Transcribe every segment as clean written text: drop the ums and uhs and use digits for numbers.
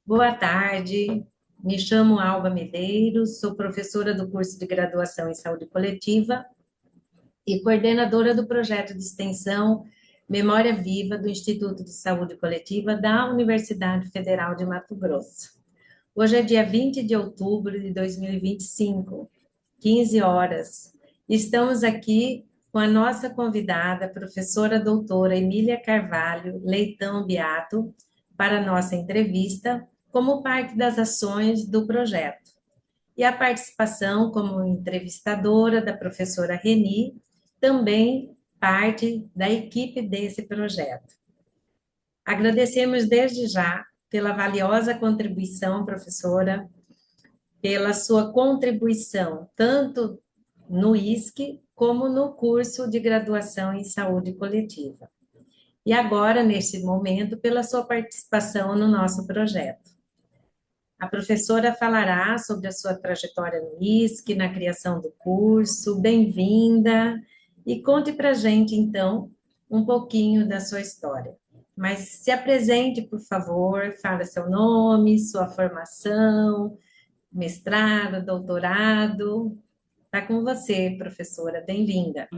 Boa tarde, me chamo Alba Medeiros, sou professora do curso de graduação em saúde coletiva e coordenadora do projeto de extensão Memória Viva do Instituto de Saúde Coletiva da Universidade Federal de Mato Grosso. Hoje é dia 20 de outubro de 2025, 15 horas. Estamos aqui com a nossa convidada, professora doutora Emília Carvalho Leitão Beato, para a nossa entrevista, como parte das ações do projeto. E a participação como entrevistadora da professora Reni, também parte da equipe desse projeto. Agradecemos desde já pela valiosa contribuição, professora, pela sua contribuição, tanto no ISC como no curso de graduação em saúde coletiva. E agora, neste momento, pela sua participação no nosso projeto. A professora falará sobre a sua trajetória no ISC, na criação do curso. Bem-vinda! E conte para a gente, então, um pouquinho da sua história. Mas se apresente, por favor, fale seu nome, sua formação, mestrado, doutorado. Está com você, professora. Bem-vinda.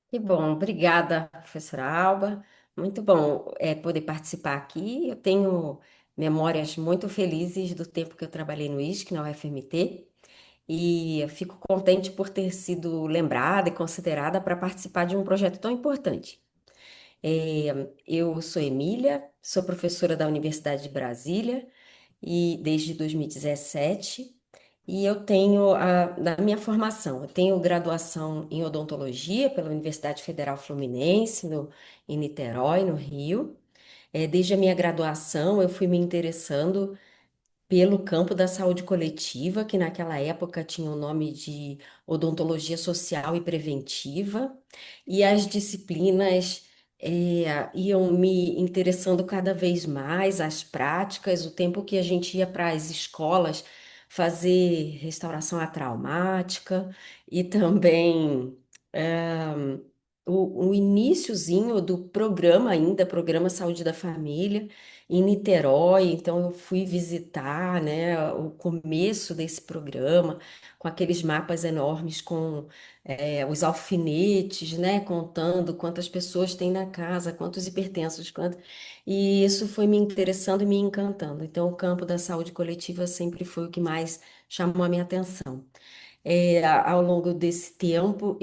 Que bom, obrigada, professora Alba. Muito bom poder participar aqui. Eu tenho memórias muito felizes do tempo que eu trabalhei no ISC, na UFMT, e eu fico contente por ter sido lembrada e considerada para participar de um projeto tão importante. Eu sou Emília, sou professora da Universidade de Brasília e desde 2017. E eu tenho, na minha formação, eu tenho graduação em odontologia pela Universidade Federal Fluminense, em Niterói, no Rio. Desde a minha graduação, eu fui me interessando pelo campo da saúde coletiva, que naquela época tinha o nome de odontologia social e preventiva, e as disciplinas iam me interessando cada vez mais, as práticas, o tempo que a gente ia para as escolas fazer restauração atraumática e também eh, o iniciozinho do programa ainda, Programa Saúde da Família, em Niterói, então eu fui visitar, né, o começo desse programa, com aqueles mapas enormes com os alfinetes, né, contando quantas pessoas tem na casa, quantos hipertensos, e isso foi me interessando e me encantando. Então, o campo da saúde coletiva sempre foi o que mais chamou a minha atenção. Ao longo desse tempo,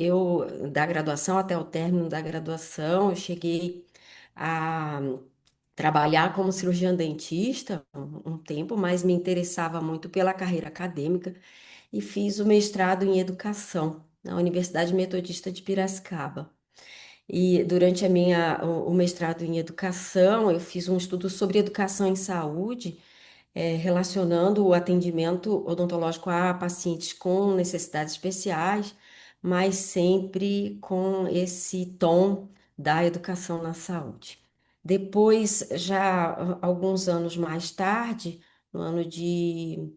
da graduação até o término da graduação, eu cheguei a trabalhar como cirurgiã dentista um tempo, mas me interessava muito pela carreira acadêmica e fiz o mestrado em educação na Universidade Metodista de Piracicaba. E durante o mestrado em educação, eu fiz um estudo sobre educação em saúde, relacionando o atendimento odontológico a pacientes com necessidades especiais, mas sempre com esse tom da educação na saúde. Depois, já alguns anos mais tarde, no ano de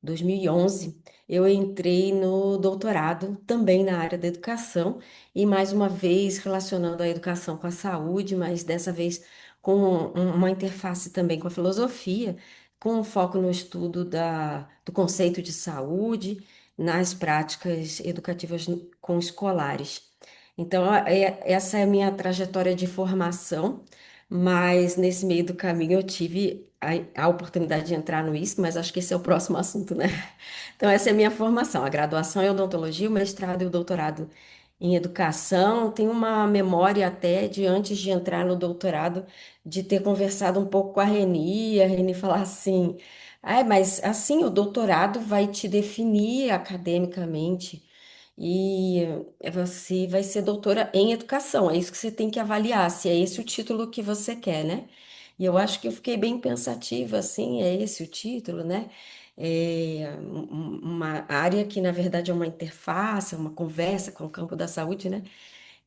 2011, eu entrei no doutorado também na área da educação e mais uma vez relacionando a educação com a saúde, mas dessa vez com uma interface também com a filosofia, com um foco no estudo do conceito de saúde nas práticas educativas com escolares. Então, essa é a minha trajetória de formação, mas nesse meio do caminho eu tive a oportunidade de entrar no ISC, mas acho que esse é o próximo assunto, né? Então, essa é a minha formação, a graduação em odontologia, o mestrado e o doutorado em educação. Tenho uma memória até de antes de entrar no doutorado, de ter conversado um pouco com a Reni falar assim, mas assim, o doutorado vai te definir academicamente e você vai ser doutora em educação, é isso que você tem que avaliar, se é esse o título que você quer, né? E eu acho que eu fiquei bem pensativa, assim, é esse o título, né? Uma área que, na verdade, é uma interface, uma conversa com o campo da saúde, né?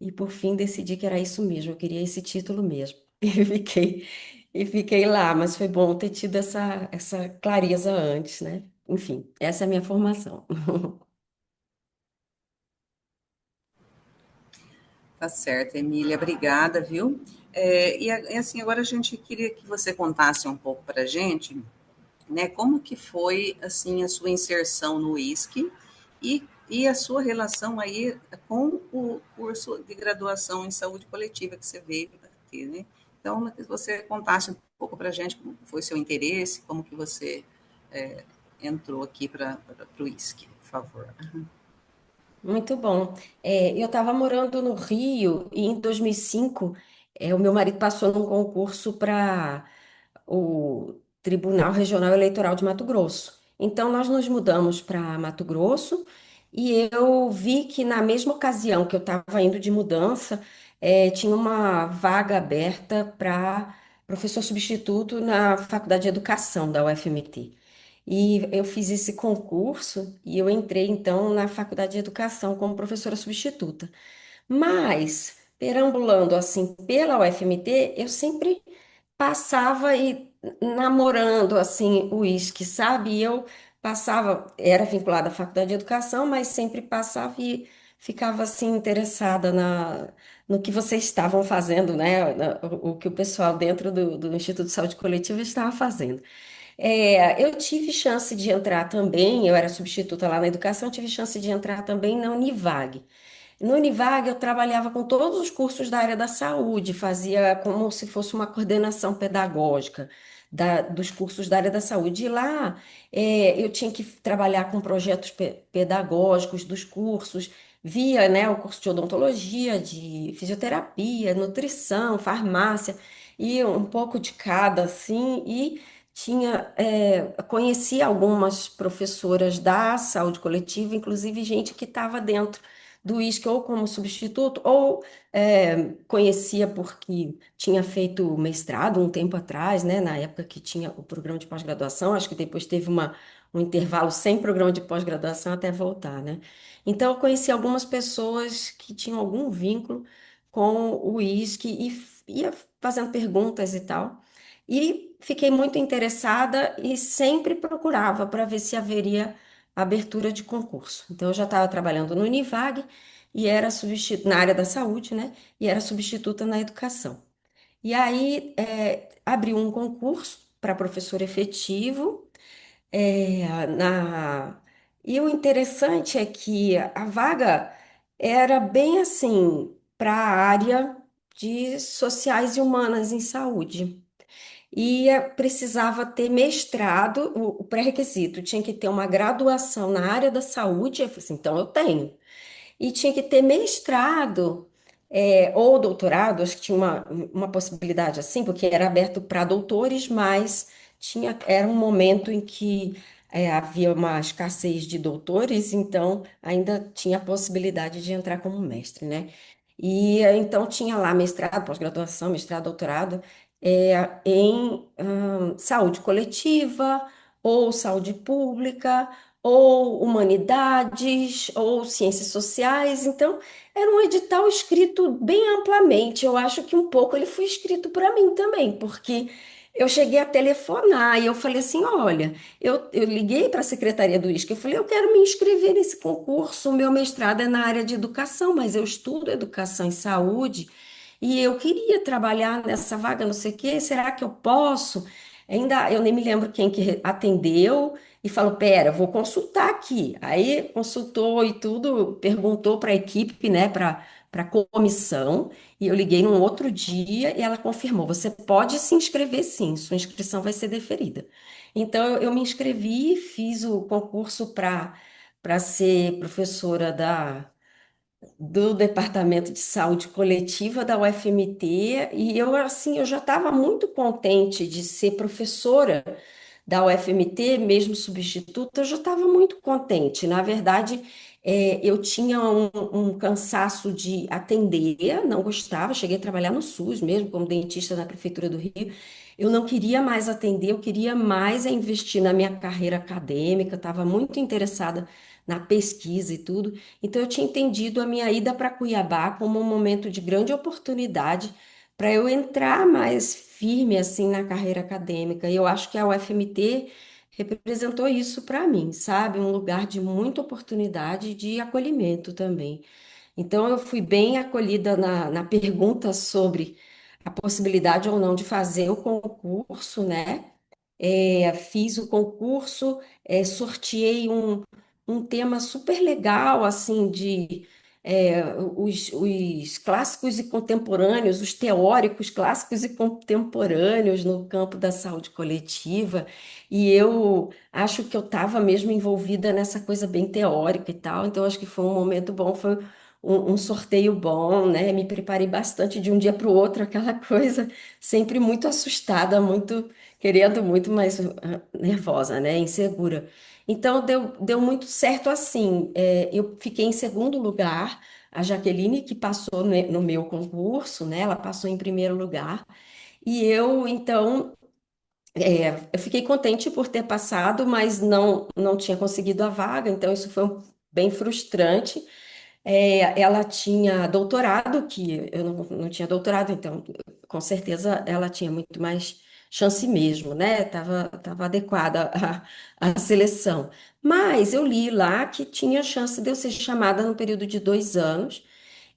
E, por fim, decidi que era isso mesmo, eu queria esse título mesmo. E fiquei lá, mas foi bom ter tido essa clareza antes, né? Enfim, essa é a minha formação. Tá certo, Emília, obrigada, viu? Assim, agora a gente queria que você contasse um pouco para a gente, né, como que foi, assim, a sua inserção no ISC e a sua relação aí com o curso de graduação em saúde coletiva que você veio aqui, né? Então, que você contasse um pouco para a gente como foi seu interesse, como que você é, entrou aqui para o ISC, por favor. Muito bom. Eu estava morando no Rio e em 2005, o meu marido passou num concurso para o Tribunal Regional Eleitoral de Mato Grosso. Então, nós nos mudamos para Mato Grosso e eu vi que na mesma ocasião que eu estava indo de mudança, tinha uma vaga aberta para professor substituto na Faculdade de Educação da UFMT. E eu fiz esse concurso e eu entrei então na Faculdade de Educação como professora substituta. Mas, perambulando assim pela UFMT, eu sempre passava e namorando assim o uísque, sabe? E eu passava, era vinculada à Faculdade de Educação, mas sempre passava e ficava assim interessada no que vocês estavam fazendo, né? O que o pessoal dentro do Instituto de Saúde Coletiva estava fazendo. Eu tive chance de entrar também, eu era substituta lá na educação, tive chance de entrar também na Univag. No Univag, eu trabalhava com todos os cursos da área da saúde, fazia como se fosse uma coordenação pedagógica dos cursos da área da saúde. E lá, eu tinha que trabalhar com projetos pedagógicos dos cursos, via, né, o curso de odontologia, de fisioterapia, nutrição, farmácia, e um pouco de cada, assim, e conheci algumas professoras da saúde coletiva, inclusive gente que estava dentro do uísque ou como substituto, ou conhecia porque tinha feito mestrado um tempo atrás, né, na época que tinha o programa de pós-graduação, acho que depois teve um intervalo sem programa de pós-graduação até voltar, né? Então, eu conheci algumas pessoas que tinham algum vínculo com o uísque e ia fazendo perguntas e tal. E fiquei muito interessada e sempre procurava para ver se haveria abertura de concurso. Então, eu já estava trabalhando no Univag e era substituta na área da saúde, né? E era substituta na educação. E aí, abriu um concurso para professor efetivo, na... E o interessante é que a vaga era bem assim, para a área de sociais e humanas em saúde. E precisava ter mestrado, o pré-requisito tinha que ter uma graduação na área da saúde. Eu falei assim, então eu tenho. E tinha que ter mestrado, ou doutorado, acho que tinha uma possibilidade assim, porque era aberto para doutores, mas era um momento em que havia uma escassez de doutores, então ainda tinha a possibilidade de entrar como mestre, né? E então tinha lá mestrado, pós-graduação, mestrado, doutorado, em saúde coletiva ou saúde pública ou humanidades, ou ciências sociais. Então, era um edital escrito bem amplamente. Eu acho que um pouco ele foi escrito para mim também, porque eu cheguei a telefonar e eu falei assim: olha, eu liguei para a secretaria do ISC, eu falei, eu quero me inscrever nesse concurso. O meu mestrado é na área de educação, mas eu estudo educação e saúde. E eu queria trabalhar nessa vaga, não sei o quê, será que eu posso? Ainda eu nem me lembro quem que atendeu, e falou: Pera, vou consultar aqui. Aí consultou e tudo, perguntou para a equipe, né, para a comissão, e eu liguei num outro dia e ela confirmou: Você pode se inscrever sim, sua inscrição vai ser deferida. Então eu me inscrevi, fiz o concurso para ser professora do Departamento de Saúde Coletiva da UFMT, e eu assim, eu já estava muito contente de ser professora da UFMT, mesmo substituta, eu já estava muito contente. Na verdade, eu tinha um cansaço de atender, não gostava, cheguei a trabalhar no SUS mesmo, como dentista na Prefeitura do Rio. Eu não queria mais atender, eu queria mais investir na minha carreira acadêmica, estava muito interessada na pesquisa e tudo. Então, eu tinha entendido a minha ida para Cuiabá como um momento de grande oportunidade para eu entrar mais firme assim na carreira acadêmica. E eu acho que a UFMT representou isso para mim, sabe? Um lugar de muita oportunidade e de acolhimento também. Então, eu fui bem acolhida na pergunta sobre a possibilidade ou não de fazer o concurso, né? Fiz o concurso, sorteei um tema super legal, assim, de os clássicos e contemporâneos, os teóricos clássicos e contemporâneos no campo da saúde coletiva, e eu acho que eu estava mesmo envolvida nessa coisa bem teórica e tal, então acho que foi um momento bom, foi um sorteio bom, né? Me preparei bastante de um dia para o outro, aquela coisa, sempre muito assustada, muito querendo muito, mas nervosa, né? Insegura. Então, deu muito certo assim. Eu fiquei em segundo lugar. A Jaqueline, que passou no meu concurso, né? Ela passou em primeiro lugar. E eu, então, eu fiquei contente por ter passado, mas não tinha conseguido a vaga. Então, isso foi bem frustrante. Ela tinha doutorado, que eu não tinha doutorado, então com certeza ela tinha muito mais chance mesmo, né? Tava adequada à seleção. Mas eu li lá que tinha chance de eu ser chamada no período de 2 anos,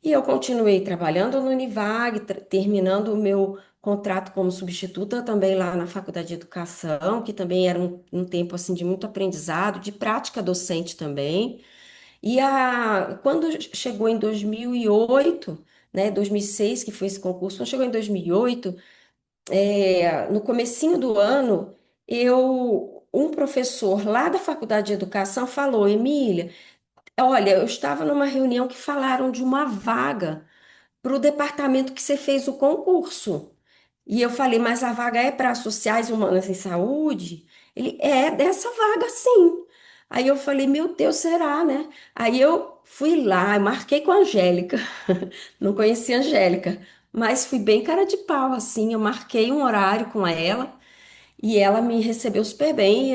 e eu continuei trabalhando no Univag, terminando o meu contrato como substituta também lá na Faculdade de Educação, que também era um tempo assim de muito aprendizado, de prática docente também. Quando chegou em 2008, né, 2006, que foi esse concurso, quando chegou em 2008, no comecinho do ano, um professor lá da Faculdade de Educação falou, Emília, olha, eu estava numa reunião que falaram de uma vaga para o departamento que você fez o concurso. E eu falei, mas a vaga é para sociais, humanas e saúde? Ele é dessa vaga, sim. Aí eu falei, meu Deus, será, né? Aí eu fui lá, marquei com a Angélica. Não conhecia a Angélica, mas fui bem cara de pau, assim. Eu marquei um horário com ela. E ela me recebeu super bem.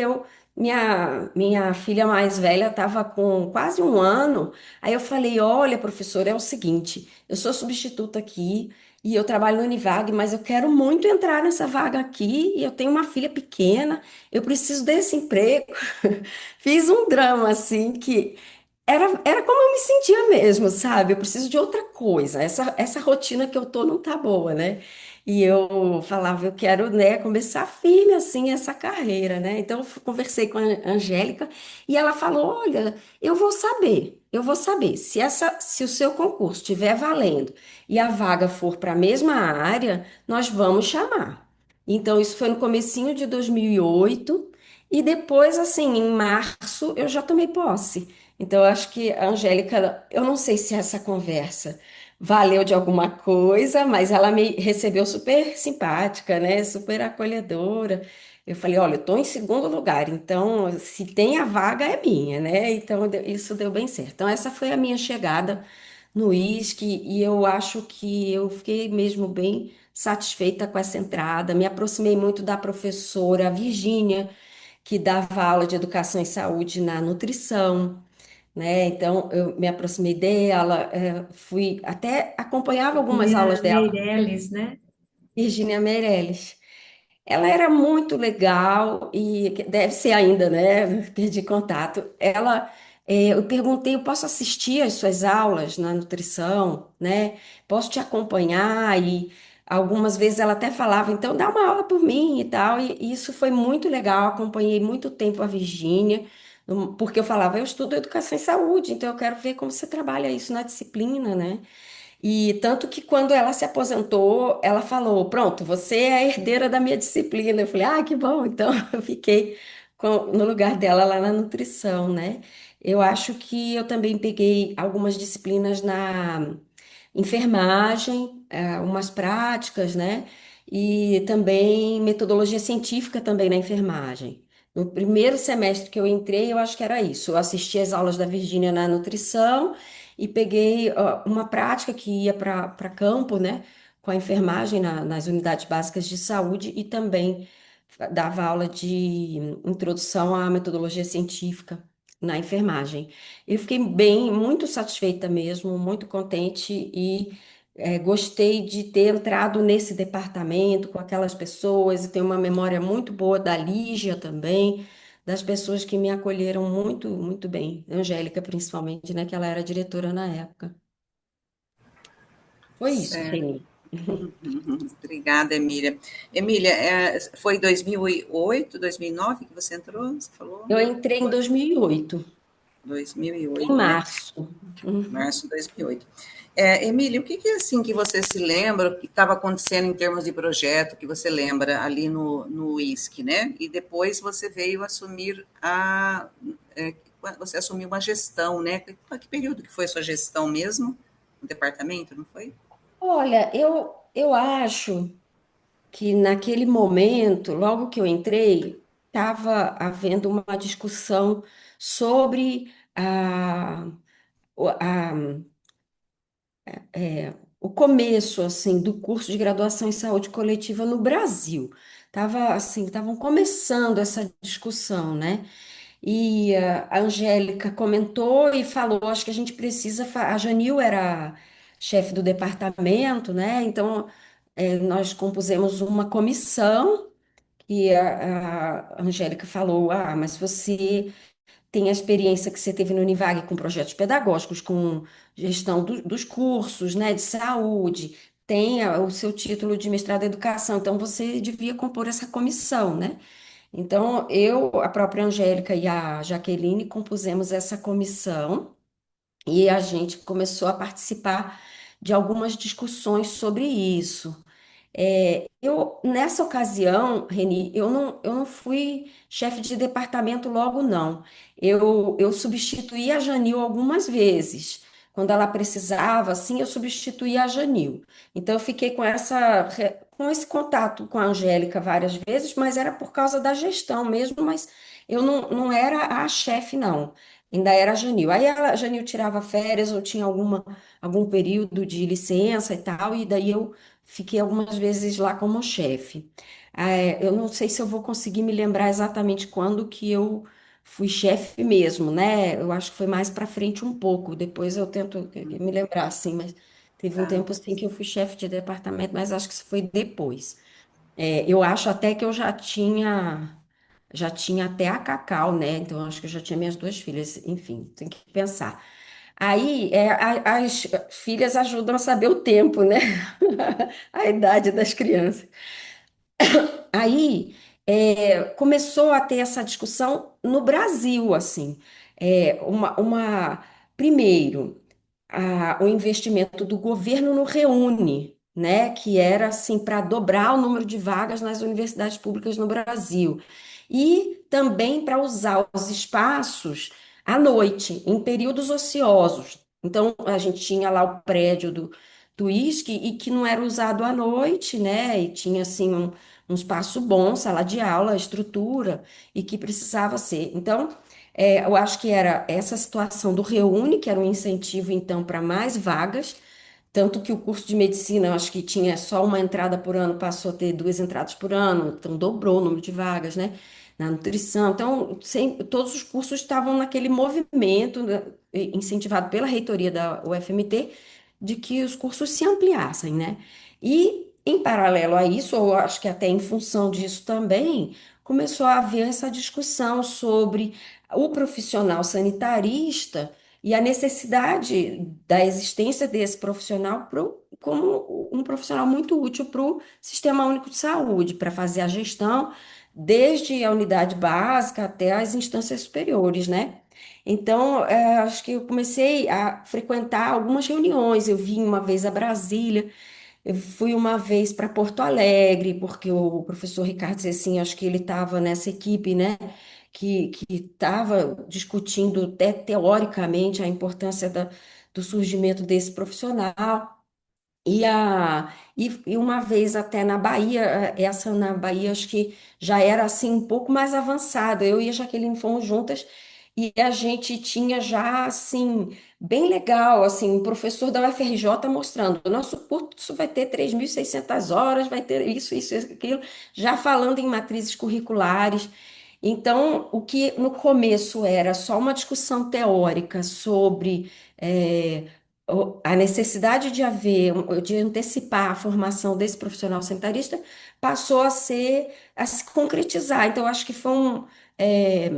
Minha filha mais velha estava com quase 1 ano. Aí eu falei: Olha, professora, é o seguinte, eu sou substituta aqui e eu trabalho no Univag, mas eu quero muito entrar nessa vaga aqui e eu tenho uma filha pequena, eu preciso desse emprego. Fiz um drama assim que era como eu me sentia mesmo, sabe? Eu preciso de outra coisa. Essa rotina que eu tô não tá boa, né? E eu falava, eu quero, né, começar firme assim essa carreira, né? Então eu conversei com a Angélica e ela falou: Olha, eu vou saber. Se o seu concurso estiver valendo e a vaga for para a mesma área, nós vamos chamar. Então isso foi no comecinho de 2008 e depois, assim, em março, eu já tomei posse. Então, eu acho que a Angélica, eu não sei se essa conversa valeu de alguma coisa, mas ela me recebeu super simpática, né? Super acolhedora. Eu falei, olha, eu estou em segundo lugar, então se tem a vaga é minha, né? Então isso deu bem certo. Então essa foi a minha chegada no ISC e eu acho que eu fiquei mesmo bem satisfeita com essa entrada. Me aproximei muito da professora Virgínia, que dava aula de educação e saúde na nutrição, né? Então eu me aproximei dela, fui até acompanhava algumas aulas Menina dela, Meirelles, né? Virginia Meirelles. Ela era muito legal e deve ser ainda, né? Perdi contato. Eu perguntei, eu posso assistir às suas aulas na nutrição, né? Posso te acompanhar? E algumas vezes ela até falava, então dá uma aula por mim e tal. E isso foi muito legal. Acompanhei muito tempo a Virgínia, porque eu falava, eu estudo educação e saúde, então eu quero ver como você trabalha isso na disciplina, né? E tanto que quando ela se aposentou, ela falou: Pronto, você é a herdeira da minha disciplina. Eu falei: Ah, que bom. Então eu fiquei no lugar dela lá na nutrição, né? Eu acho que eu também peguei algumas disciplinas na enfermagem, umas práticas, né? E também metodologia científica também na enfermagem. No primeiro semestre que eu entrei, eu acho que era isso. Eu assisti às aulas da Virgínia na nutrição e peguei uma prática que ia para campo, né? Com a enfermagem nas unidades básicas de saúde e também dava aula de introdução à metodologia científica na enfermagem. Eu fiquei bem, muito satisfeita mesmo, muito contente e gostei de ter entrado nesse departamento com aquelas pessoas e tenho uma memória muito boa da Lígia também, das pessoas que me acolheram muito, muito bem. Angélica, principalmente, né, que ela era diretora na época. Foi isso, Reni. Obrigada, Emília. Emília, foi 2008, 2009 que você entrou? Você falou? Eu entrei em Foi 2008, em 2008, né? março. Uhum. Março de 2008. Emília, o que que assim que você se lembra que estava acontecendo em termos de projeto que você lembra ali no ISC, né? E depois você veio assumir é, você assumiu uma gestão, né? Que período que foi a sua gestão mesmo? No departamento, não foi? Olha, eu acho que naquele momento, logo que eu entrei, estava havendo uma discussão sobre a o começo assim do curso de graduação em saúde coletiva no Brasil. Estavam começando essa discussão, né? E a Angélica comentou e falou, acho que a gente precisa, a Janil era chefe do departamento, né? Então nós compusemos uma comissão e a Angélica falou, mas você tem a experiência que você teve no Univag com projetos pedagógicos, com gestão dos cursos, né, de saúde, tem o seu título de mestrado em educação, então você devia compor essa comissão, né? Então, a própria Angélica e a Jaqueline compusemos essa comissão e a gente começou a participar de algumas discussões sobre isso. Nessa ocasião, Reni, eu não fui chefe de departamento logo, não. Eu substituí a Janil algumas vezes. Quando ela precisava, assim, eu substituía a Janil. Então, eu fiquei com esse contato com a Angélica várias vezes, mas era por causa da gestão mesmo, mas eu não era a chefe, não. Ainda era a Janil. A Janil tirava férias ou tinha algum período de licença e tal, e daí eu fiquei algumas vezes lá como chefe. Eu não sei se eu vou conseguir me lembrar exatamente quando que eu fui chefe mesmo, né? Eu acho que foi mais para frente um pouco. Depois eu tento me lembrar, assim, mas teve um Tá. tempo assim que eu fui chefe de departamento, mas acho que isso foi depois. Eu acho até que eu já tinha até a Cacau, né? Então eu acho que eu já tinha minhas duas filhas. Enfim, tem que pensar. Aí, as filhas ajudam a saber o tempo, né? A idade das crianças. Aí, começou a ter essa discussão no Brasil, assim. Primeiro, o investimento do governo no Reúne, né? Que era, assim, para dobrar o número de vagas nas universidades públicas no Brasil. E também para usar os espaços à noite, em períodos ociosos. Então, a gente tinha lá o prédio do ISC e que não era usado à noite, né? E tinha, assim, um espaço bom, sala de aula, estrutura, e que precisava ser. Então, eu acho que era essa situação do Reúne, que era um incentivo, então, para mais vagas, tanto que o curso de medicina, eu acho que tinha só uma entrada por ano, passou a ter duas entradas por ano, então dobrou o número de vagas, né? Na nutrição. Então, todos os cursos estavam naquele movimento, né, incentivado pela reitoria da UFMT, de que os cursos se ampliassem, né? E, em paralelo a isso, ou acho que até em função disso também, começou a haver essa discussão sobre o profissional sanitarista e a necessidade da existência desse profissional como um profissional muito útil para o Sistema Único de Saúde, para fazer a gestão desde a unidade básica até as instâncias superiores, né? Então, acho que eu comecei a frequentar algumas reuniões. Eu vim uma vez a Brasília, eu fui uma vez para Porto Alegre, porque o professor Ricardo Cecim, acho que ele estava nessa equipe, né, que estava discutindo até teoricamente a importância do surgimento desse profissional. E uma vez até na Bahia, essa na Bahia acho que já era assim um pouco mais avançada. Eu e a Jaqueline fomos juntas e a gente tinha já assim, bem legal, assim, um professor da UFRJ mostrando, o nosso curso vai ter 3.600 horas, vai ter isso, aquilo, já falando em matrizes curriculares. Então, o que no começo era só uma discussão teórica sobre a necessidade de de antecipar a formação desse profissional sanitarista passou a se concretizar. Então, eu acho que foi é,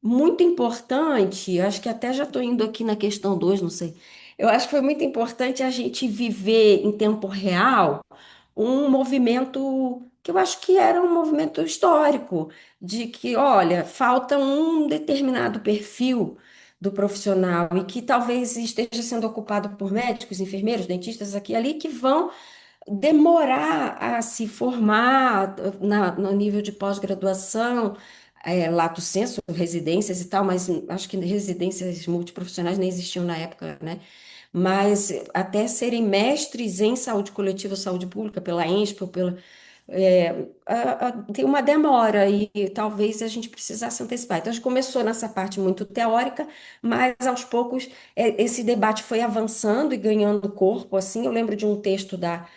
muito importante, acho que até já estou indo aqui na questão 2, não sei, Eu acho que foi muito importante a gente viver em tempo real um movimento que eu acho que era um movimento histórico, de que, olha, falta um determinado perfil do profissional e que talvez esteja sendo ocupado por médicos, enfermeiros, dentistas aqui e ali, que vão demorar a se formar no nível de pós-graduação, lato sensu, residências e tal, mas acho que residências multiprofissionais nem existiam na época, né? Mas até serem mestres em saúde coletiva, saúde pública, pela ENSP, ou pela, tem uma demora e talvez a gente precisasse antecipar. Então, a gente começou nessa parte muito teórica, mas aos poucos esse debate foi avançando e ganhando corpo. Assim, eu lembro de um texto da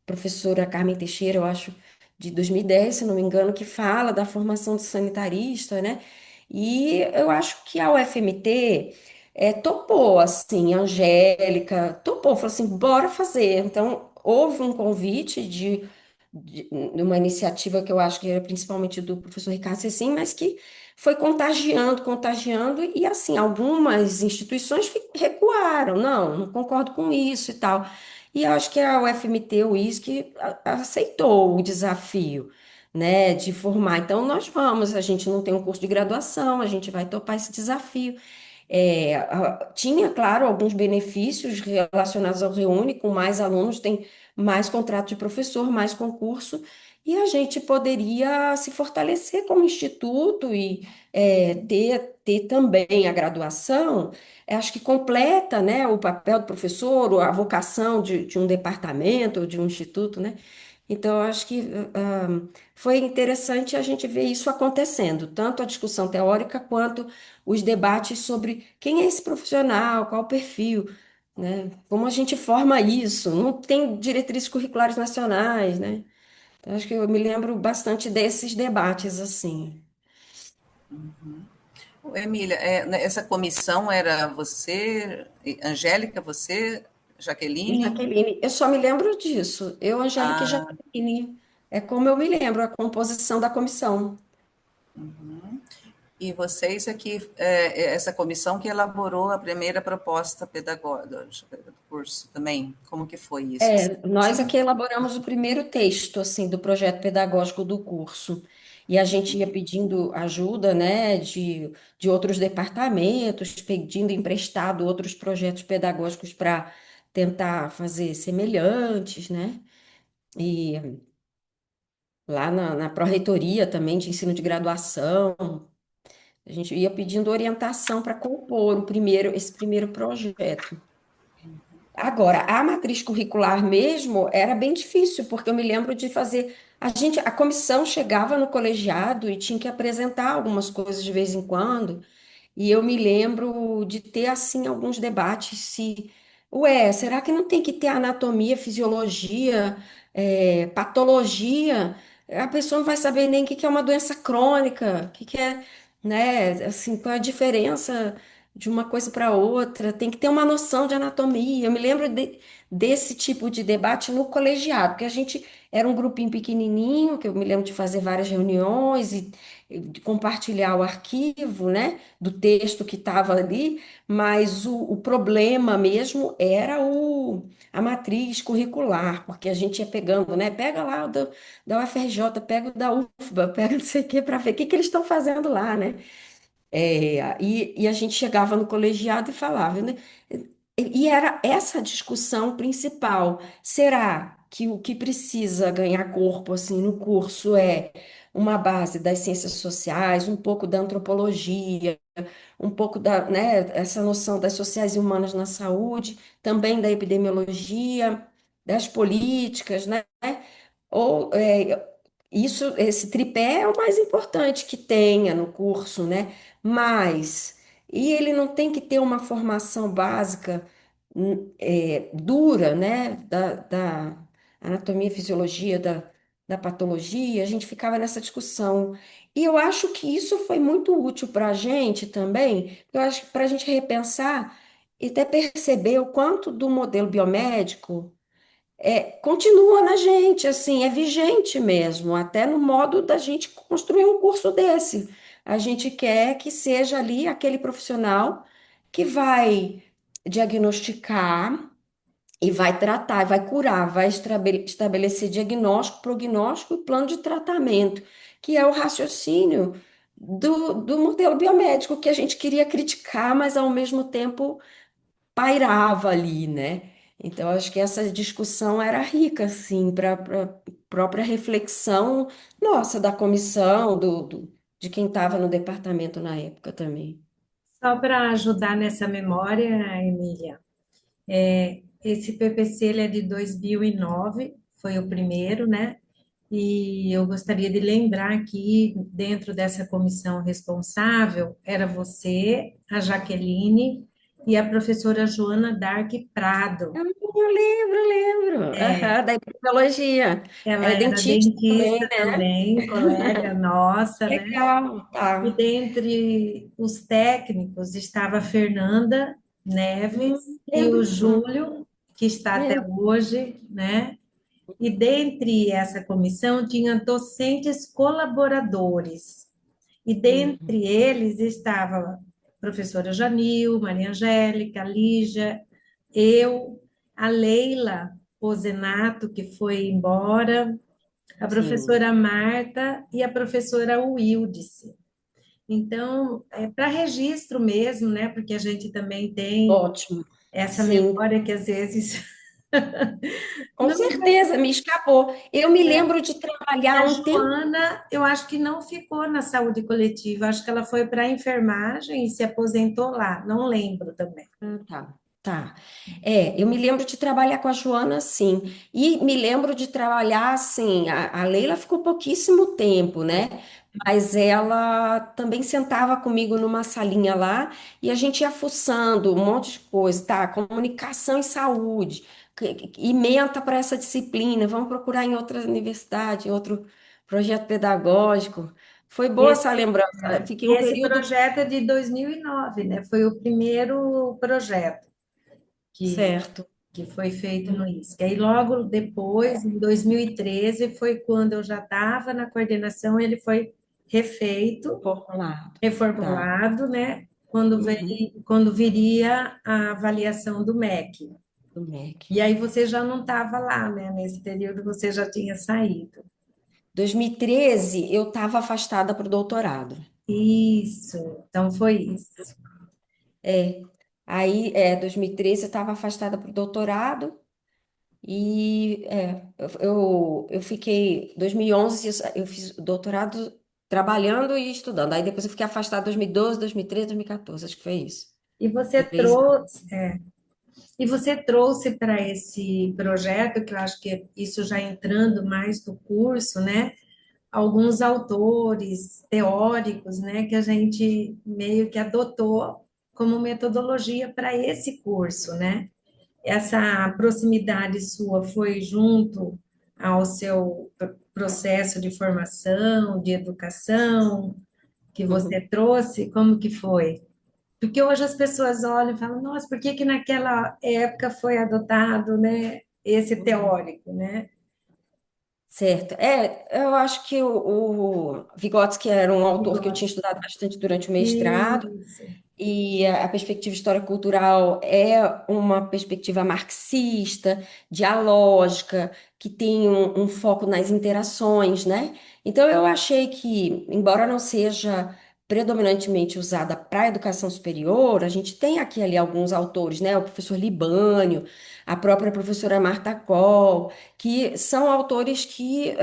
professora Carmen Teixeira, eu acho, de 2010, se não me engano, que fala da formação de sanitarista, né? E eu acho que a UFMT topou, assim, a Angélica topou, falou assim, bora fazer. Então, houve um convite de uma iniciativa que eu acho que era principalmente do professor Ricardo Cecim, mas que foi contagiando, contagiando, e assim, algumas instituições recuaram, não concordo com isso e tal. E eu acho que a UFMT, o ISC, aceitou o desafio, né, de formar. Então, nós vamos, a gente não tem um curso de graduação, a gente vai topar esse desafio. Tinha, claro, alguns benefícios relacionados ao Reúne, com mais alunos, tem mais contrato de professor, mais concurso, e a gente poderia se fortalecer como instituto e ter também a graduação, acho que completa, né, o papel do professor, a vocação de um departamento ou de um instituto, né? Então, eu acho que foi interessante a gente ver isso acontecendo, tanto a discussão teórica quanto os debates sobre quem é esse profissional, qual o perfil, né? Como a gente forma isso? Não tem diretrizes curriculares nacionais, né? Então, acho que eu me lembro bastante desses debates assim. Emília, né, essa comissão era você, Angélica, você, E Jaqueline? Jaqueline, eu só me lembro disso. Eu, Angélica e Ah, Jaqueline. É como eu me lembro, a composição da comissão. e vocês aqui, essa comissão que elaborou a primeira proposta pedagógica do curso também, como que foi isso, Nós assim? aqui elaboramos o primeiro texto, assim, do projeto pedagógico do curso. E a gente ia pedindo ajuda, né, de outros departamentos, pedindo emprestado outros projetos pedagógicos para tentar fazer semelhantes, né? E lá na pró-reitoria também de ensino de graduação, a gente ia pedindo orientação para compor esse primeiro projeto. Agora, a matriz curricular mesmo era bem difícil, porque eu me lembro de fazer. A comissão chegava no colegiado e tinha que apresentar algumas coisas de vez em quando, e eu me lembro de ter, assim, alguns debates se, será que não tem que ter anatomia, fisiologia, patologia? A pessoa não vai saber nem o que que é uma doença crônica, o que que é, né, assim, qual é a diferença de uma coisa para outra, tem que ter uma noção de anatomia. Eu me lembro desse tipo de debate no colegiado, porque a gente era um grupinho pequenininho, que eu me lembro de fazer várias reuniões e de compartilhar o arquivo, né, do texto que estava ali, mas o problema mesmo era a matriz curricular, porque a gente ia pegando, né, pega lá o da UFRJ, pega o da UFBA, pega não sei o quê, para ver o que que eles estão fazendo lá, né? E a gente chegava no colegiado e falava, né? E era essa a discussão principal. Será que o que precisa ganhar corpo assim no curso é uma base das ciências sociais, um pouco da antropologia, um pouco da, né, essa noção das sociais e humanas na saúde, também da epidemiologia, das políticas, né? Ou esse tripé é o mais importante que tenha no curso, né? Mas e ele não tem que ter uma formação básica dura, né? Da anatomia, fisiologia, da patologia. A gente ficava nessa discussão. E eu acho que isso foi muito útil para a gente também. Eu acho que para a gente repensar e até perceber o quanto do modelo biomédico continua na gente, assim, é vigente mesmo, até no modo da gente construir um curso desse. A gente quer que seja ali aquele profissional que vai diagnosticar e vai tratar, vai curar, vai estabelecer diagnóstico, prognóstico e plano de tratamento, que é o raciocínio do modelo biomédico que a gente queria criticar, mas ao mesmo tempo pairava ali, né? Então, acho que essa discussão era rica, assim, para a própria reflexão nossa, da comissão, de quem estava no departamento na época também. Só para ajudar nessa memória, Emília, esse PPC ele é de 2009, foi o primeiro, né? E eu gostaria de lembrar que dentro dessa comissão responsável era você, a Jaqueline e a professora Joana Dark Prado. Eu lembro. É, Aham, da epidemiologia. ela Ela é era dentista também, dentista né? também, colega nossa, né? Legal, E tá. dentre os técnicos estava a Fernanda Neves e o Lembro, Júlio, que está até lembro. hoje, né? E dentre essa comissão tinha docentes colaboradores. E Uhum, dentre eles estava a professora Janil, Maria Angélica, a Lígia, eu, a Leila Pozenato, que foi embora, a sim, professora Marta e a professora Wildice. Então, é para registro mesmo, né? Porque a gente também tem ótimo. essa Sim, memória que às vezes com não. certeza, me escapou. Eu me lembro de E trabalhar a um tempo. Joana, eu acho que não ficou na saúde coletiva, acho que ela foi para a enfermagem e se aposentou lá, não lembro também. Ah, tá, tá. É, eu me lembro de trabalhar com a Joana, sim. E me lembro de trabalhar, assim, a Leila ficou pouquíssimo tempo, né? Mas ela também sentava comigo numa salinha lá e a gente ia fuçando um monte de coisa, tá? Comunicação e saúde, ementa para essa disciplina, vamos procurar em outra universidade, em outro projeto pedagógico. Foi boa essa Esse, lembrança. Fiquei e um esse período projeto é de 2009, né? Foi o primeiro projeto que, certo, que foi feito no ISC. Aí logo depois, em 2013, foi quando eu já estava na coordenação, ele foi refeito, formulado. Tá. reformulado, né? Uhum. Quando viria a avaliação do MEC. Do MEC. E aí você já não estava lá, né? Nesse período você já tinha saído. 2013, eu estava afastada para o doutorado. Isso, então foi isso. É. Aí, 2013, eu estava afastada para o doutorado e eu fiquei, 2011, eu fiz o doutorado trabalhando e estudando. Aí depois eu fiquei afastada em 2012, 2013, 2014, acho que foi isso. E você 3 anos. trouxe para esse projeto, que eu acho que isso já entrando mais no curso, né? Alguns autores teóricos, né, que a gente meio que adotou como metodologia para esse curso, né? Essa proximidade sua foi junto ao seu processo de formação, de educação que você trouxe? Como que foi? Porque hoje as pessoas olham e falam, nossa, por que que naquela época foi adotado, né, esse teórico, né? Certo. Eu acho que o Vygotsky era um autor que eu tinha Negócio. estudado bastante durante o mestrado. Isso. E a perspectiva histórico-cultural é uma perspectiva marxista, dialógica, que tem um foco nas interações, né? Então, eu achei que, embora não seja predominantemente usada para a educação superior, a gente tem aqui ali alguns autores, né? O professor Libânio, a própria professora Marta Coll, que são autores que,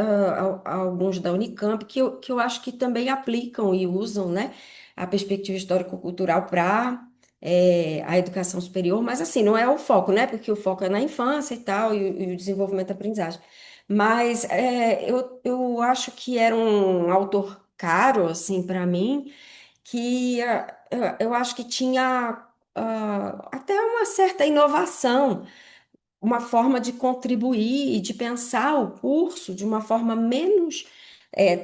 alguns da Unicamp, que eu acho que também aplicam e usam, né? A perspectiva histórico-cultural para a educação superior, mas assim, não é o foco, né? Porque o foco é na infância e tal, e o desenvolvimento da aprendizagem. Mas eu acho que era um autor caro, assim, para mim, que eu acho que tinha até uma certa inovação, uma forma de contribuir e de pensar o curso de uma forma menos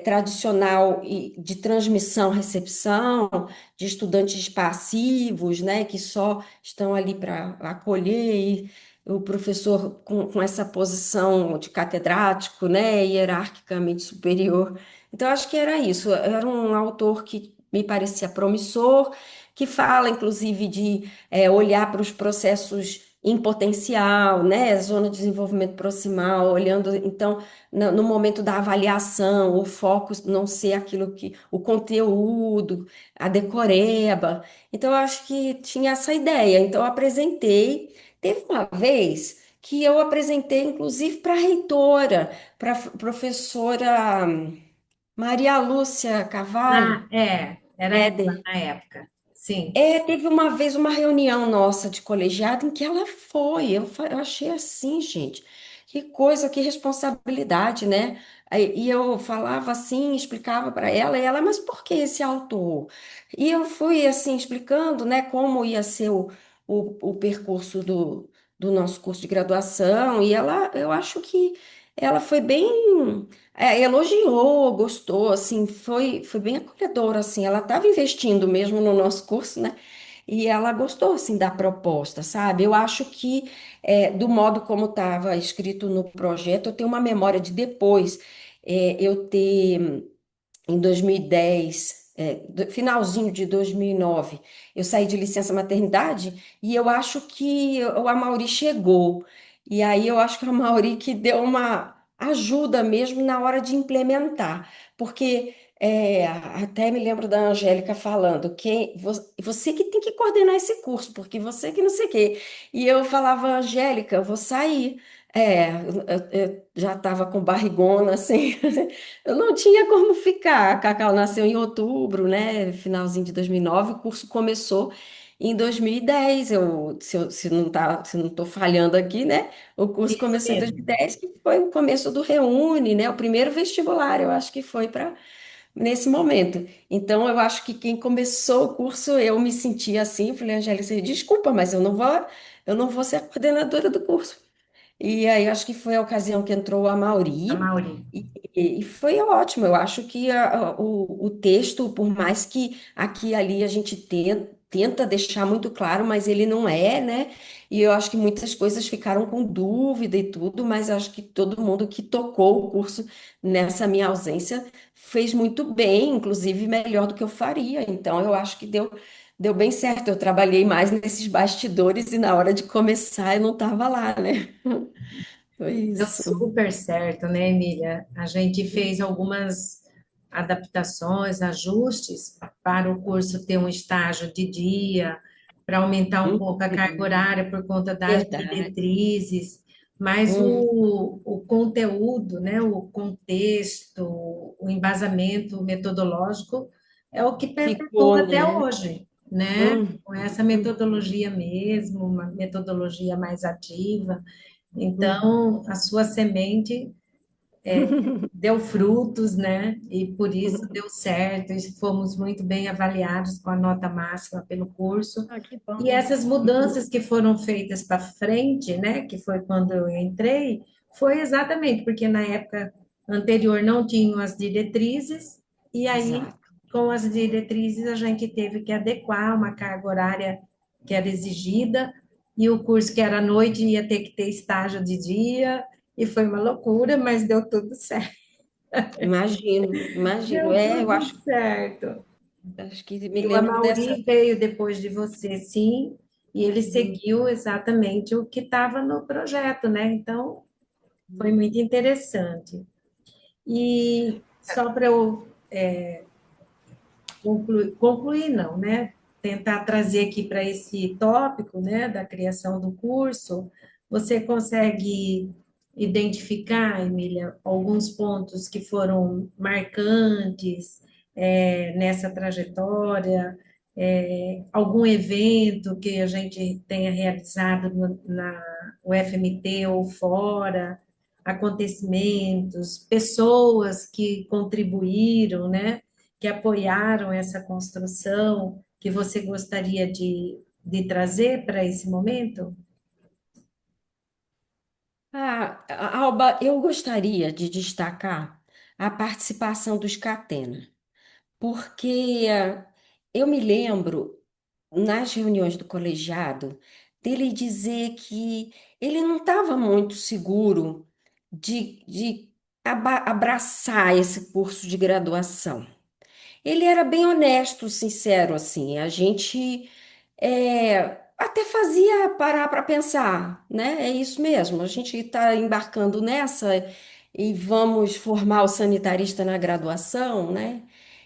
tradicional e de transmissão-recepção, de estudantes passivos, né, que só estão ali para acolher, e o professor com essa posição de catedrático, né, hierarquicamente superior. Então, acho que era isso. Era um autor que me parecia promissor, que fala, inclusive, de olhar para os processos em potencial, né? Zona de desenvolvimento proximal, olhando, então, no momento da avaliação, o foco não ser aquilo que, o conteúdo, a decoreba. Então, eu acho que tinha essa ideia. Então, eu apresentei. Teve uma vez que eu apresentei, inclusive, para a reitora, para a professora Maria Lúcia Carvalho. Era ela Éder. na época. Sim. Teve uma vez uma reunião nossa de colegiado em que ela foi. Eu achei assim, gente, que coisa, que responsabilidade, né? E eu falava assim, explicava para ela, e ela, mas por que esse autor? E eu fui assim explicando, né, como ia ser o percurso do nosso curso de graduação, e ela, eu acho que ela foi bem, elogiou, gostou, assim, foi bem acolhedora, assim, ela estava investindo mesmo no nosso curso, né? E ela gostou, assim, da proposta, sabe? Eu acho que, do modo como estava escrito no projeto, eu tenho uma memória de depois, eu ter em 2010, finalzinho de 2009, eu saí de licença maternidade e eu acho que o Amaury chegou. E aí eu acho que o Amaury que deu uma ajuda mesmo na hora de implementar, porque até me lembro da Angélica falando, você que tem que coordenar esse curso, porque você que não sei o quê. E eu falava, Angélica, eu vou sair. Eu já estava com barrigona, assim, eu não tinha como ficar. A Cacau nasceu em outubro, né? Finalzinho de 2009. O curso começou em 2010. Se não estou falhando aqui, né? O curso Isso começou em mesmo. 2010, que foi o começo do Reúne, né? O primeiro vestibular, eu acho que foi para nesse momento. Então, eu acho que quem começou o curso, eu me senti assim, falei, Angélica, desculpa, mas eu não vou ser a coordenadora do curso. E aí, acho que foi a ocasião que entrou a A Mauri, Mauri. e foi ótimo. Eu acho que o texto, por mais que aqui e ali a gente tenta deixar muito claro, mas ele não é, né? E eu acho que muitas coisas ficaram com dúvida e tudo, mas eu acho que todo mundo que tocou o curso nessa minha ausência fez muito bem, inclusive melhor do que eu faria. Então, eu acho que deu bem certo. Eu trabalhei mais nesses bastidores e na hora de começar eu não estava lá, né? Foi Deu isso. super certo, né, Emília? A gente fez algumas adaptações, ajustes para o curso ter um estágio de dia, para aumentar um pouco a carga Uhum. horária por conta das Verdade. diretrizes, mas Uhum. o conteúdo, né, o contexto, o embasamento metodológico é o que perpetua Ficou, até né? hoje, né? Uhum. Com essa metodologia mesmo, uma metodologia mais ativa. Então, a sua semente deu frutos, né? E por isso deu certo, e fomos muito bem avaliados com a nota máxima pelo curso. Ah, que E bom. essas mudanças que foram feitas para frente, né? Que foi quando eu entrei, foi exatamente porque na época anterior não tinham as diretrizes, e aí, Exato. com as diretrizes, a gente teve que adequar uma carga horária que era exigida, e o curso que era à noite ia ter que ter estágio de dia, e foi uma loucura, mas deu tudo certo. Imagino, imagino. Deu Eu tudo acho, certo. acho que me E o lembro dessa. Amaury veio depois de você, sim, e ele seguiu exatamente o que estava no projeto, né? Então, foi muito interessante. E só para eu concluir, não, né? Tentar trazer aqui para esse tópico, né, da criação do curso, você consegue identificar, Emília, alguns pontos que foram marcantes, nessa trajetória, algum evento que a gente tenha realizado na UFMT ou fora, acontecimentos, pessoas que contribuíram, né? Que apoiaram essa construção, que você gostaria de trazer para esse momento? Alba, eu gostaria de destacar a participação dos Catena, porque eu me lembro, nas reuniões do colegiado, dele dizer que ele não estava muito seguro de abraçar esse curso de graduação. ele era bem honesto, sincero, assim. A gente até fazia parar para pensar, né? É isso mesmo, a gente está embarcando nessa e vamos formar o sanitarista na graduação, né?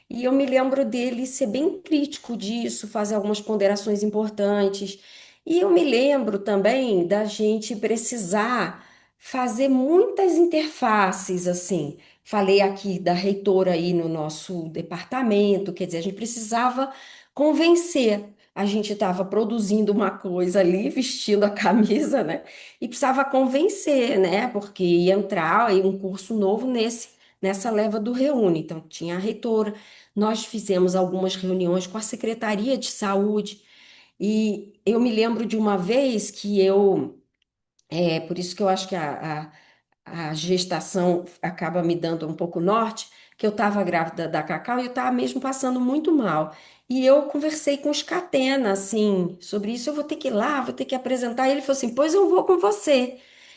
E eu me lembro dele ser bem crítico disso, fazer algumas ponderações importantes. E eu me lembro também da gente precisar fazer muitas interfaces, assim. Falei aqui da reitora aí no nosso departamento, quer dizer, a gente precisava convencer. A gente estava produzindo uma coisa ali, vestindo a camisa, né? E precisava convencer, né? Porque ia entrar aí um curso novo nessa leva do Reúne. Então, tinha a reitora, nós fizemos algumas reuniões com a Secretaria de Saúde, e eu me lembro de uma vez que por isso que eu acho que a gestação acaba me dando um pouco norte, que eu estava grávida da Cacau e eu estava mesmo passando muito mal. E eu conversei com o Scatena, assim, sobre isso, eu vou ter que ir lá, vou ter que apresentar. E ele falou assim, pois eu vou com você.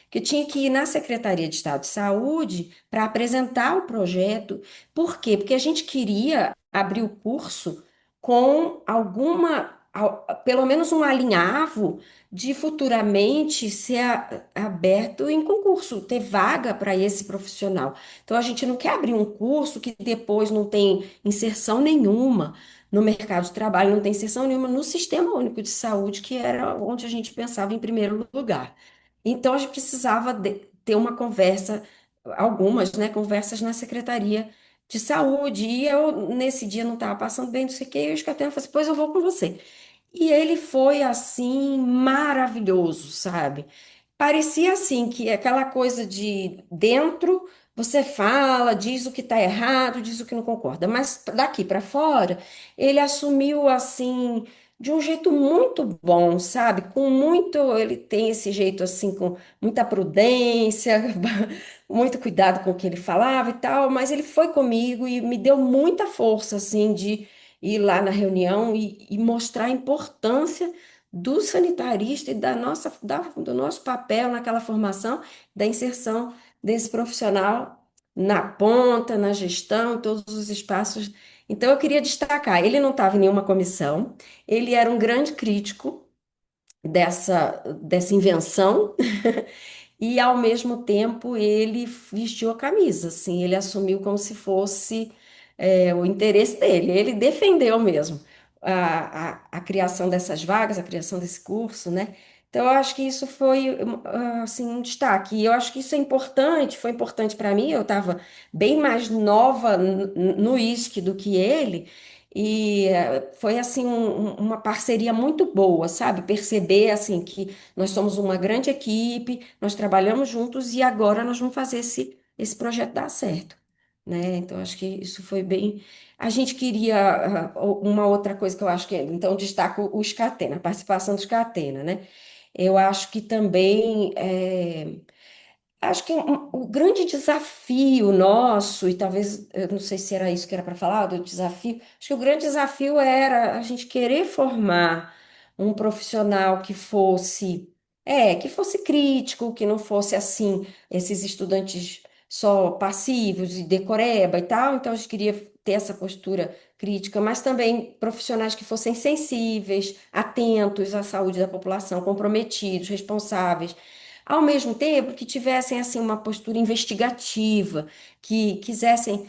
Que eu tinha que ir na Secretaria de Estado de Saúde para apresentar o projeto. Por quê? Porque a gente queria abrir o curso com pelo menos um alinhavo de futuramente ser aberto em concurso, ter vaga para esse profissional. Então, a gente não quer abrir um curso que depois não tem inserção nenhuma no mercado de trabalho, não tem inserção nenhuma no Sistema Único de Saúde, que era onde a gente pensava em primeiro lugar. Então, a gente precisava ter uma conversa, algumas, né, conversas na Secretaria de Saúde, e eu, nesse dia, não estava passando bem, não sei o quê, e o Escatena falou assim, pois eu vou com você. E ele foi assim maravilhoso, sabe? Parecia assim que aquela coisa de dentro você fala, diz o que está errado, diz o que não concorda, mas daqui para fora ele assumiu assim de um jeito muito bom, sabe? Com muito, ele tem esse jeito assim com muita prudência, muito cuidado com o que ele falava e tal, mas ele foi comigo e me deu muita força assim de ir lá na reunião e mostrar a importância do sanitarista e do nosso papel naquela formação, da inserção desse profissional na ponta, na gestão, em todos os espaços. Então, eu queria destacar, ele não estava em nenhuma comissão, ele era um grande crítico dessa invenção, e ao mesmo tempo ele vestiu a camisa, assim, ele assumiu como se fosse o interesse dele, ele defendeu mesmo a criação dessas vagas, a criação desse curso, né? Então eu acho que isso foi assim um destaque. E eu acho que isso é importante, foi importante para mim. Eu estava bem mais nova no ISC do que ele. E foi assim uma parceria muito boa, sabe? Perceber assim que nós somos uma grande equipe, nós trabalhamos juntos e agora nós vamos fazer esse projeto dar certo, né? Então, acho que isso foi bem. A gente queria uma outra coisa que eu acho que, então, destaco o Scatena, a participação do Scatena, né? Eu acho que também. Acho que o grande desafio nosso, e talvez, eu não sei se era isso que era para falar, do desafio, acho que o grande desafio era a gente querer formar um profissional que fosse crítico, que não fosse assim, esses estudantes só passivos e decoreba e tal, então a gente queria ter essa postura crítica, mas também profissionais que fossem sensíveis, atentos à saúde da população, comprometidos, responsáveis ao mesmo tempo que tivessem assim uma postura investigativa, que quisessem,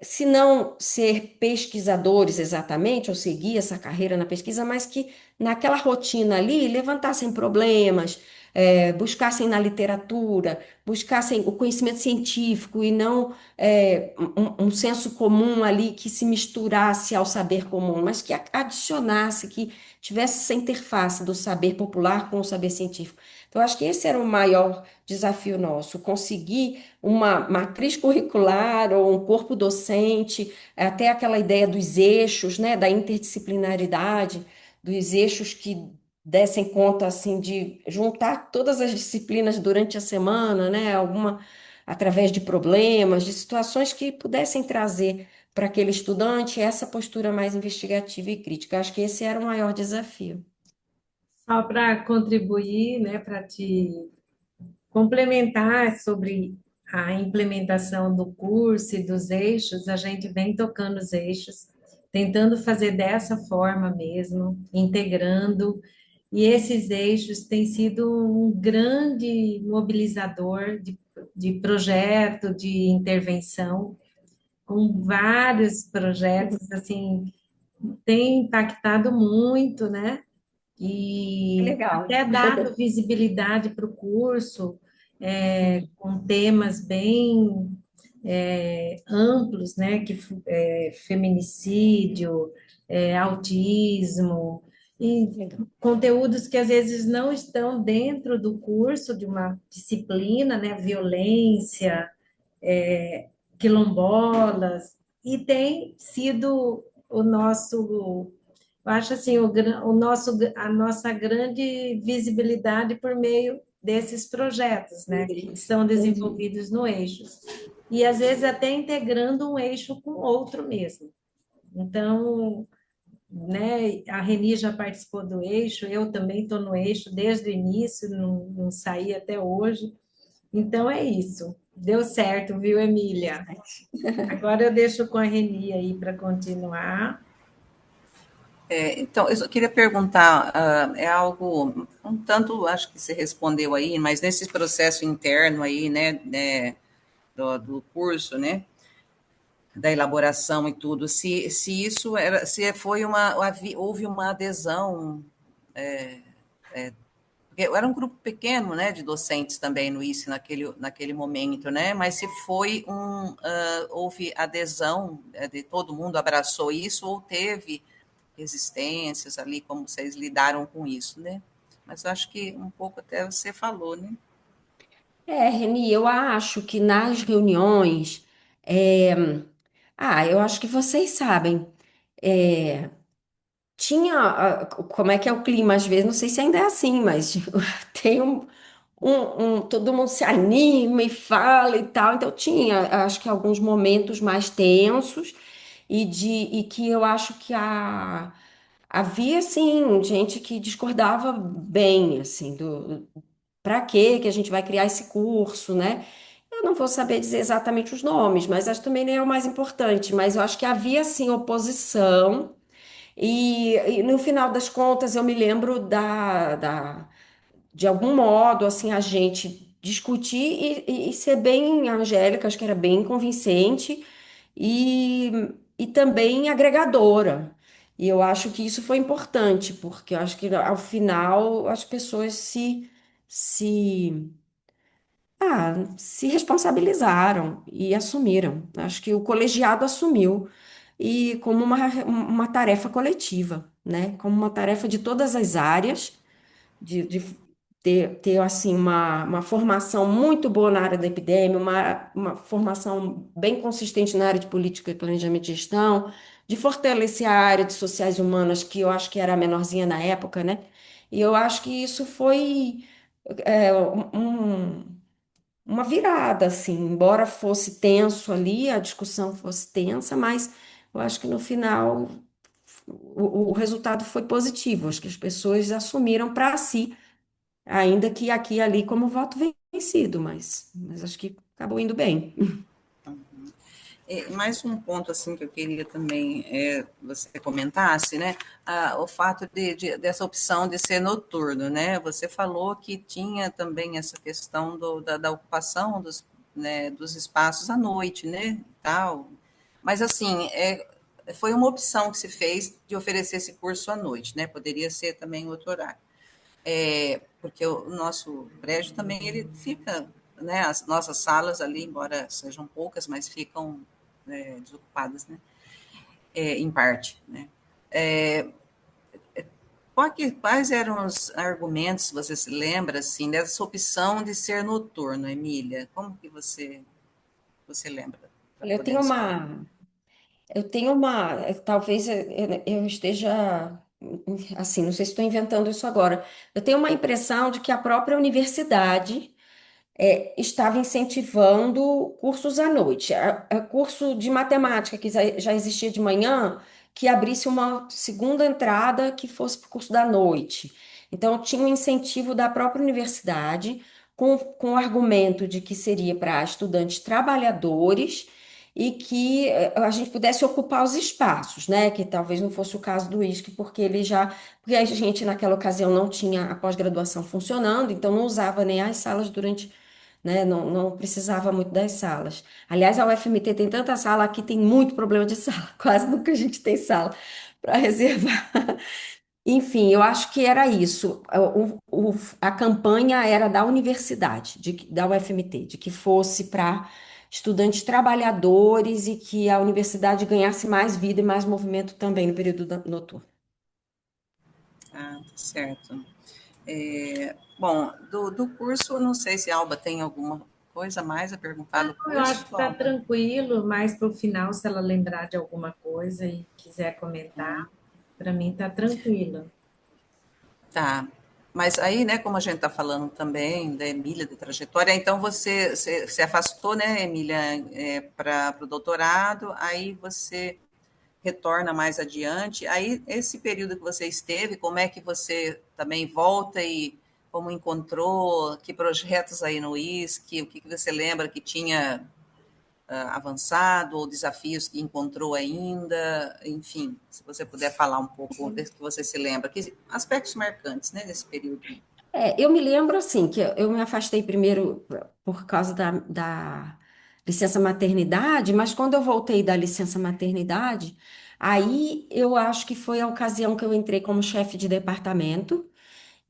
se não ser pesquisadores exatamente, ou seguir essa carreira na pesquisa, mas que naquela rotina ali levantassem problemas, buscassem na literatura, buscassem o conhecimento científico e não um senso comum ali que se misturasse ao saber comum, mas que adicionasse, que tivesse essa interface do saber popular com o saber científico. Então, acho que esse era o maior desafio nosso, conseguir uma matriz curricular ou um corpo docente, até aquela ideia dos eixos, né, da interdisciplinaridade, dos eixos que dessem conta assim de juntar todas as disciplinas durante a semana, né, através de problemas, de situações que pudessem trazer para aquele estudante essa postura mais investigativa e crítica. Acho que esse era o maior desafio. Só para contribuir, né, para te complementar sobre a implementação do curso e dos eixos, a gente vem tocando os eixos, tentando fazer dessa forma mesmo, integrando, e esses eixos têm sido um grande mobilizador de projeto, de intervenção, com vários projetos, assim, tem impactado muito, né? Que E legal. até dado visibilidade para o curso, com temas bem amplos, né, feminicídio, autismo, e Legal. conteúdos que às vezes não estão dentro do curso de uma disciplina, né, violência, quilombolas, e tem sido o nosso, eu acho assim, a nossa grande visibilidade por meio desses projetos, né, que são Entendi. desenvolvidos no eixos. E às vezes até integrando um eixo com outro mesmo. Então, né, a Reni já participou do eixo, eu também estou no eixo desde o início, não saí até hoje. Então é isso. Deu certo, viu, Emília? Agora eu deixo com a Reni aí para continuar. Então, eu só queria perguntar, é algo, um tanto, acho que você respondeu aí, mas nesse processo interno aí, né, do curso, né, da elaboração e tudo, se isso era, se foi houve uma adesão, porque era um grupo pequeno, né, de docentes também no ICE naquele momento, né, mas se foi houve adesão, de todo mundo abraçou isso ou teve resistências ali, como vocês lidaram com isso, né? Mas eu acho que um pouco até você falou, né? Reni, eu acho que nas reuniões, é, eu acho que vocês sabem, é, tinha, como é que é o clima às vezes, não sei se ainda é assim, mas tem todo mundo se anima e fala e tal, então tinha, acho que alguns momentos mais tensos e que eu acho que havia, assim, gente que discordava bem, assim, para que a gente vai criar esse curso, né? Eu não vou saber dizer exatamente os nomes, mas acho que também nem é o mais importante. Mas eu acho que havia, sim, oposição. E no final das contas, eu me lembro de algum modo, assim, a gente discutir e ser bem angélica, acho que era bem convincente e, e também agregadora. E eu acho que isso foi importante, porque eu acho que ao final as pessoas se, se responsabilizaram e assumiram. Acho que o colegiado assumiu e como uma tarefa coletiva, né? Como uma tarefa de todas as áreas de ter assim, uma formação muito boa na área da epidemia, uma formação bem consistente na área de política e planejamento de gestão, de fortalecer a área de sociais humanas, que eu acho que era a menorzinha na época, né? E eu acho que isso foi uma virada, assim, embora fosse tenso ali, a discussão fosse tensa, mas eu acho que no final o resultado foi positivo, acho que as pessoas assumiram para si ainda que aqui e ali como voto vencido, mas acho que acabou indo bem. Mais um ponto assim que eu queria também você comentasse, né? O fato dessa opção de ser noturno, né? Você falou que tinha também essa questão da ocupação né, dos espaços à noite, né? Tal. Mas assim, foi uma opção que se fez de oferecer esse curso à noite, né? Poderia ser também outro horário. Porque o nosso prédio também ele fica, né? As nossas salas ali, embora sejam poucas, mas ficam desocupadas, né? Em parte, né? É, quais eram os argumentos, você se lembra, assim, dessa opção de ser noturno, Emília? Como que você lembra, para Olha, poder nos falar? talvez eu esteja, assim, não sei se estou inventando isso agora. Eu tenho uma impressão de que a própria universidade estava incentivando cursos à noite. Curso de matemática, que já existia de manhã, que abrisse uma segunda entrada que fosse para o curso da noite. Então, tinha um incentivo da própria universidade com o argumento de que seria para estudantes trabalhadores e que a gente pudesse ocupar os espaços, né? Que talvez não fosse o caso do ISC, porque a gente naquela ocasião não tinha a pós-graduação funcionando, então não usava nem as salas durante, né? Não precisava muito das salas. Aliás, a UFMT tem tanta sala, aqui tem muito problema de sala, quase nunca a gente tem sala para reservar. Enfim, eu acho que era isso. A campanha era da universidade, da UFMT, de que fosse para estudantes trabalhadores e que a universidade ganhasse mais vida e mais movimento também no período noturno. Ah, tá certo. Bom, do curso, eu não sei se a Alba tem alguma coisa mais a perguntar do Eu acho curso, que está Alba. tranquilo, mais para o final, se ela lembrar de alguma coisa e quiser comentar, para mim está tranquilo. Tá. Mas aí, né, como a gente está falando também da Emília, da trajetória, então você se afastou, né, Emília, para o doutorado, aí você retorna mais adiante. Aí, esse período que você esteve, como é que você também volta e como encontrou, que projetos aí no ISC, o que você lembra que tinha avançado, ou desafios que encontrou ainda, enfim, se você puder falar um pouco desse que você se lembra, que aspectos marcantes, né, desse período. Eu me lembro assim que eu me afastei primeiro por causa da licença maternidade, mas quando eu voltei da licença maternidade, aí eu acho que foi a ocasião que eu entrei como chefe de departamento.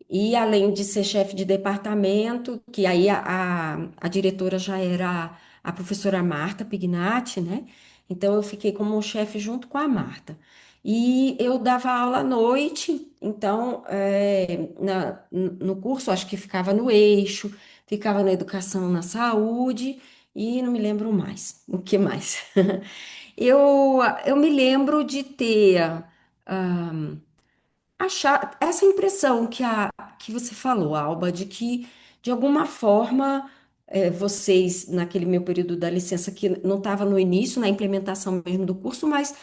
E além de ser chefe de departamento, que aí a diretora já era a professora Marta Pignatti, né? Então eu fiquei como chefe junto com a Marta. E eu dava aula à noite, então no curso acho que ficava no eixo, ficava na educação, na saúde e não me lembro mais. O que mais? Eu me lembro de ter. ah, achar essa impressão que você falou, Alba, de que de alguma forma vocês, naquele meu período da licença, que não estava no início, na implementação mesmo do curso, mas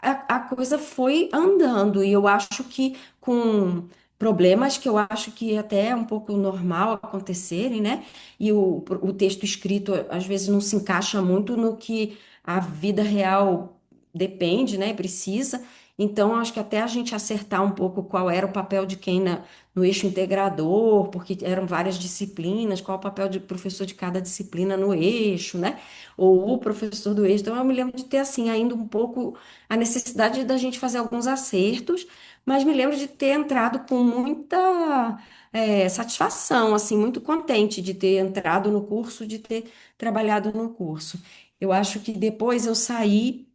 a coisa foi andando, e eu acho que com problemas que eu acho que até é um pouco normal acontecerem, né? E o texto escrito às vezes não se encaixa muito no que a vida real depende, né? Precisa. Então, acho que até a gente acertar um pouco qual era o papel de quem no eixo integrador, porque eram várias disciplinas, qual o papel de professor de cada disciplina no eixo, né? Ou o professor do eixo. Então, eu me lembro de ter, assim, ainda um pouco a necessidade da gente fazer alguns acertos, mas me lembro de ter entrado com muita satisfação, assim, muito contente de ter entrado no curso, de ter trabalhado no curso. Eu acho que depois eu saí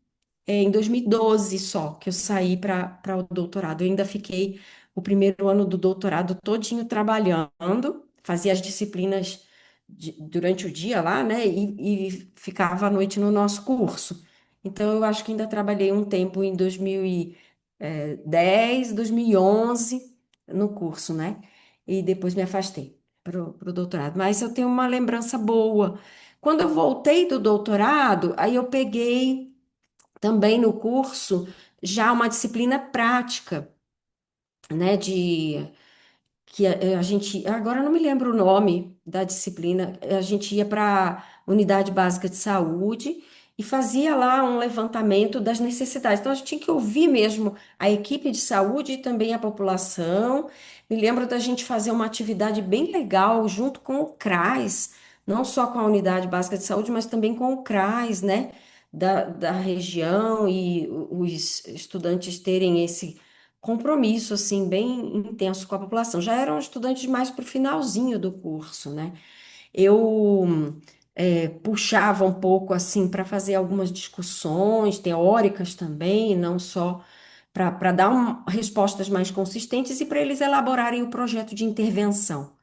em 2012 só que eu saí para o doutorado. Eu ainda fiquei o primeiro ano do doutorado todinho trabalhando, fazia as disciplinas durante o dia lá, né? E ficava à noite no nosso curso. Então, eu acho que ainda trabalhei um tempo em 2010, 2011 no curso, né? E depois me afastei para o doutorado. Mas eu tenho uma lembrança boa. Quando eu voltei do doutorado, aí eu peguei também no curso já uma disciplina prática, né, de que a gente, agora eu não me lembro o nome da disciplina, a gente ia para a unidade básica de saúde e fazia lá um levantamento das necessidades. Então a gente tinha que ouvir mesmo a equipe de saúde e também a população. Me lembro da gente fazer uma atividade bem legal junto com o CRAS, não só com a unidade básica de saúde, mas também com o CRAS, né? Da região e os estudantes terem esse compromisso assim bem intenso com a população. Já eram estudantes mais para o finalzinho do curso, né? Eu puxava um pouco assim para fazer algumas discussões teóricas também, não só para dar respostas mais consistentes e para eles elaborarem o projeto de intervenção,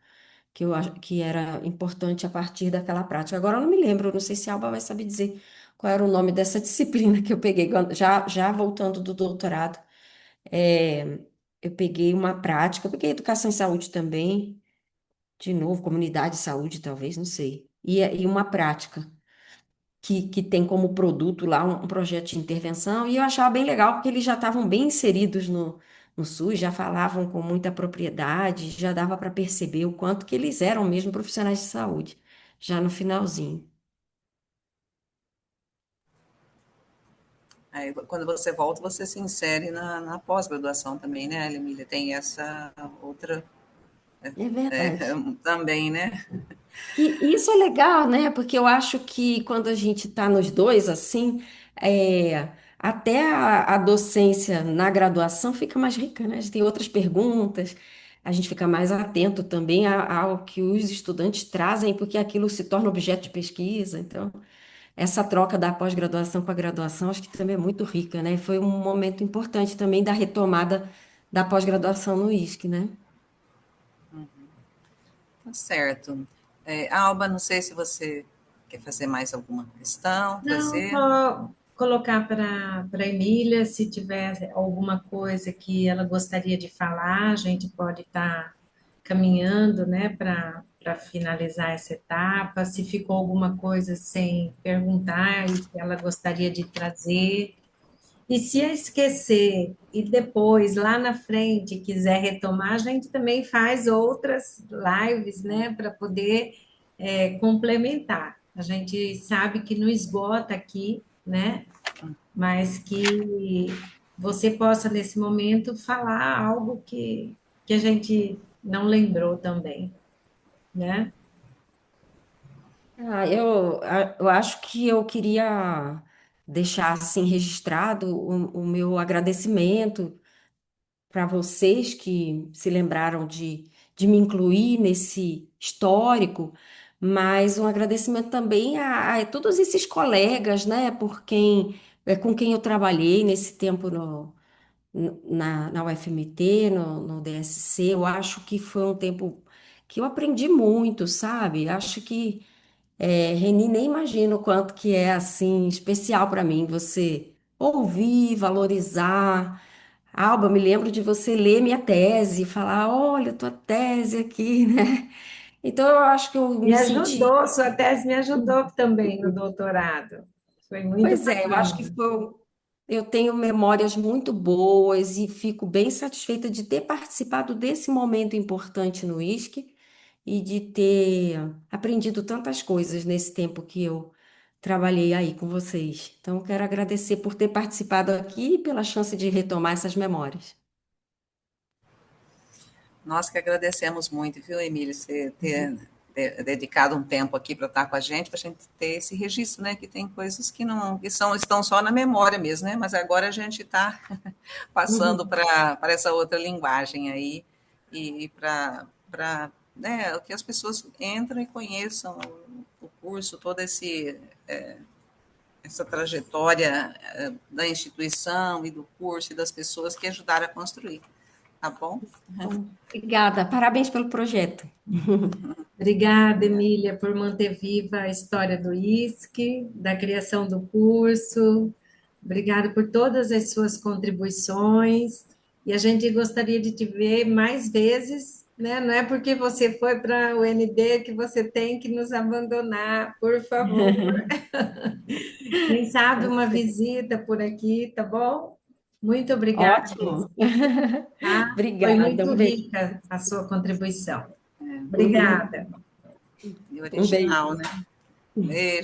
que eu acho que era importante a partir daquela prática. Agora eu não me lembro, não sei se a Alba vai saber dizer qual era o nome dessa disciplina que eu peguei, já voltando do doutorado. É, eu peguei uma prática, eu peguei educação em saúde também, de novo, comunidade de saúde, talvez, não sei. E uma prática que tem como produto lá um projeto de intervenção, e eu achava bem legal, porque eles já estavam bem inseridos no SUS já falavam com muita propriedade, já dava para perceber o quanto que eles eram mesmo profissionais de saúde, já no finalzinho. Aí, quando você volta, você se insere na pós-graduação também, né, Emília? Tem essa outra É é, verdade. também, né? E isso é legal, né? Porque eu acho que quando a gente está nos dois, assim, até a docência na graduação fica mais rica, né? A gente tem outras perguntas, a gente fica mais atento também ao que os estudantes trazem, porque aquilo se torna objeto de pesquisa. Então, essa troca da pós-graduação com a graduação, acho que também é muito rica, né? Foi um momento importante também da retomada da pós-graduação no ISC, né? Tá certo. Alba, não sei se você quer fazer mais alguma questão, Não, trazer. só colocar para Emília, se tiver alguma coisa que ela gostaria de falar, a gente pode estar caminhando, né, para finalizar essa etapa. Se ficou alguma coisa sem perguntar e que ela gostaria de trazer. E se eu esquecer e depois, lá na frente, quiser retomar, a gente também faz outras lives, né, para poder complementar. A gente sabe que não esgota aqui, né, mas que você possa, nesse momento, falar algo que a gente não lembrou também, né? Eu acho que eu queria deixar assim registrado o meu agradecimento para vocês que se lembraram de me incluir nesse histórico, mas um agradecimento também a todos esses colegas, né, com quem eu trabalhei nesse tempo na UFMT, no DSC. Eu acho que foi um tempo que eu aprendi muito, sabe? Acho que Reni, nem imagino o quanto que é assim especial para mim você ouvir, valorizar. Alba, me lembro de você ler minha tese, e falar, olha, tua tese aqui, né? Então eu acho que eu Me me senti. ajudou, sua tese me ajudou também no doutorado. Foi muito Pois é, eu acho que bacana. eu tenho memórias muito boas e fico bem satisfeita de ter participado desse momento importante no ISC e de ter aprendido tantas coisas nesse tempo que eu trabalhei aí com vocês. Então, quero agradecer por ter participado aqui e pela chance de retomar essas memórias. Nós que agradecemos muito, viu, Emília, você ter dedicado um tempo aqui para estar com a gente ter esse registro, né? Que tem coisas que não, estão só na memória mesmo, né? Mas agora a gente está passando para essa outra linguagem aí e para né, que as pessoas entrem e conheçam o curso, toda essa trajetória da instituição e do curso e das pessoas que ajudaram a construir, tá bom? Bom, obrigada, parabéns pelo projeto. Obrigada, Emília, por manter viva a história do ISC, da criação do curso. Obrigada por todas as suas contribuições. E a gente gostaria de te ver mais vezes, né? Não é porque você foi para o UNB que você tem que nos abandonar, por favor. Quem sabe Tá uma certo. visita por aqui, tá bom? Muito obrigada mesmo, Ótimo. tá? Foi Obrigada, muito um beijo. rica a sua contribuição. Obrigada. E Um original, beijo. né? Beijo.